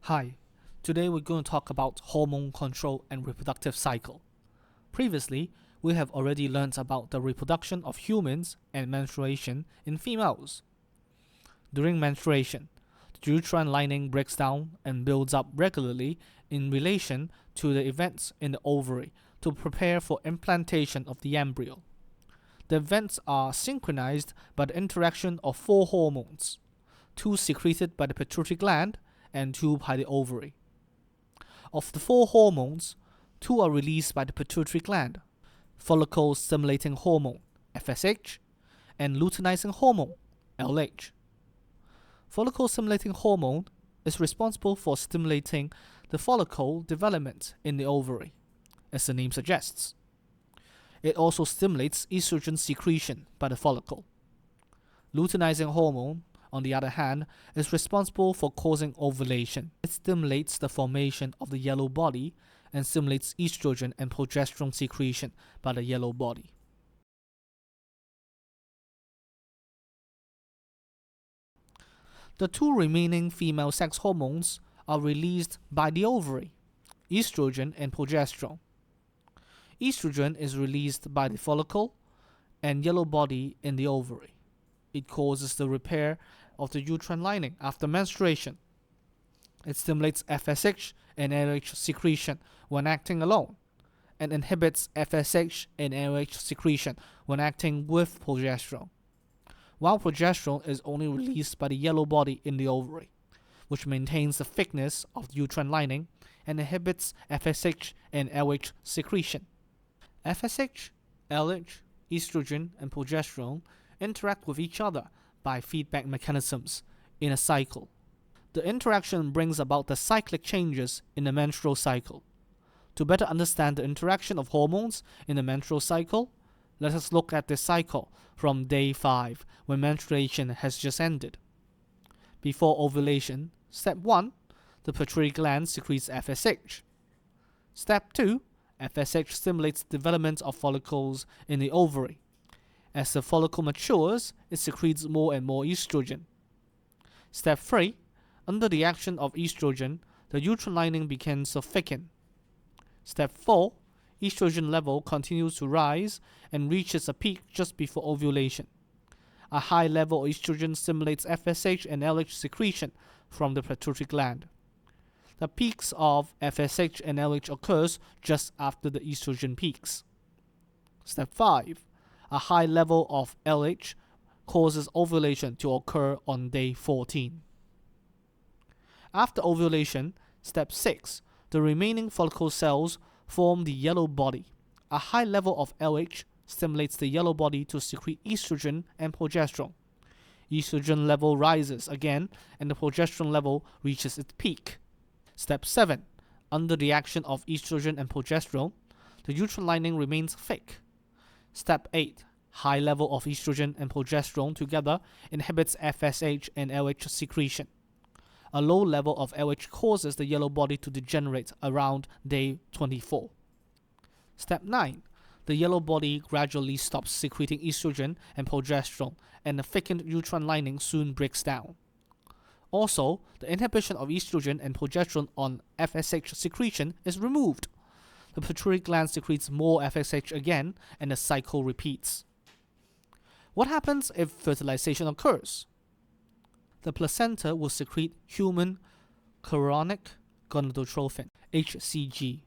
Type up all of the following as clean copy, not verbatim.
Hi, today we're going to talk about hormone control and reproductive cycle. Previously, we have already learned about the reproduction of humans and menstruation in females. During menstruation, the uterine lining breaks down and builds up regularly in relation to the events in the ovary to prepare for implantation of the embryo. The events are synchronized by the interaction of four hormones, two secreted by the pituitary gland and two by the ovary. Of the four hormones, two are released by the pituitary gland: follicle stimulating hormone (FSH) and luteinizing hormone (LH). Follicle stimulating hormone is responsible for stimulating the follicle development in the ovary, as the name suggests. It also stimulates estrogen secretion by the follicle. Luteinizing hormone, on the other hand, is responsible for causing ovulation. It stimulates the formation of the yellow body and stimulates estrogen and progesterone secretion by the yellow body. The two remaining female sex hormones are released by the ovary: estrogen and progesterone. Estrogen is released by the follicle and yellow body in the ovary. It causes the repair of the uterine lining after menstruation. It stimulates FSH and LH secretion when acting alone, and inhibits FSH and LH secretion when acting with progesterone, while progesterone is only released by the yellow body in the ovary, which maintains the thickness of the uterine lining and inhibits FSH and LH secretion. FSH, LH, estrogen, and progesterone interact with each other by feedback mechanisms in a cycle. The interaction brings about the cyclic changes in the menstrual cycle. To better understand the interaction of hormones in the menstrual cycle, let us look at this cycle from day 5, when menstruation has just ended. Before ovulation, step 1, the pituitary gland secretes FSH. Step 2, FSH stimulates development of follicles in the ovary. As the follicle matures, it secretes more and more estrogen. Step 3, under the action of estrogen, the uterine lining begins to thicken. Step 4, estrogen level continues to rise and reaches a peak just before ovulation. A high level of estrogen stimulates FSH and LH secretion from the pituitary gland. The peaks of FSH and LH occurs just after the estrogen peaks. Step 5, a high level of LH causes ovulation to occur on day 14. After ovulation, step 6, the remaining follicle cells form the yellow body. A high level of LH stimulates the yellow body to secrete estrogen and progesterone. Estrogen level rises again and the progesterone level reaches its peak. Step 7, under the action of estrogen and progesterone, the uterine lining remains thick. Step 8, high level of estrogen and progesterone together inhibits FSH and LH secretion. A low level of LH causes the yellow body to degenerate around day 24. Step 9, the yellow body gradually stops secreting estrogen and progesterone, and the thickened uterine lining soon breaks down. Also, the inhibition of estrogen and progesterone on FSH secretion is removed. The pituitary gland secretes more FSH again, and the cycle repeats. What happens if fertilization occurs? The placenta will secrete human chorionic gonadotrophin, HCG.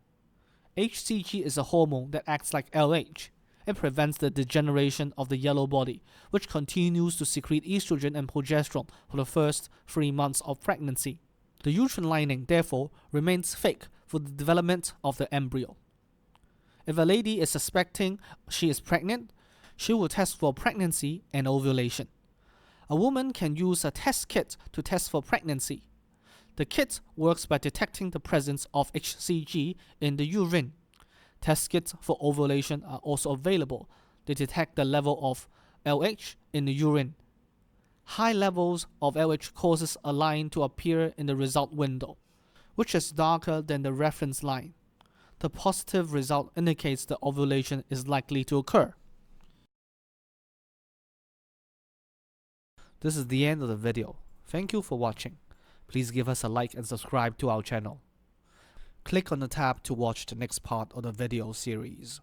HCG is a hormone that acts like LH. It prevents the degeneration of the yellow body, which continues to secrete estrogen and progesterone for the first 3 months of pregnancy. The uterine lining, therefore, remains thick for the development of the embryo. If a lady is suspecting she is pregnant, she will test for pregnancy and ovulation. A woman can use a test kit to test for pregnancy. The kit works by detecting the presence of HCG in the urine. Test kits for ovulation are also available. They detect the level of LH in the urine. High levels of LH causes a line to appear in the result window, which is darker than the reference line. The positive result indicates the ovulation is likely to occur. This is the end of the video. Thank you for watching. please give us a like and subscribe to our channel. Click on the tab to watch the next part of the video series.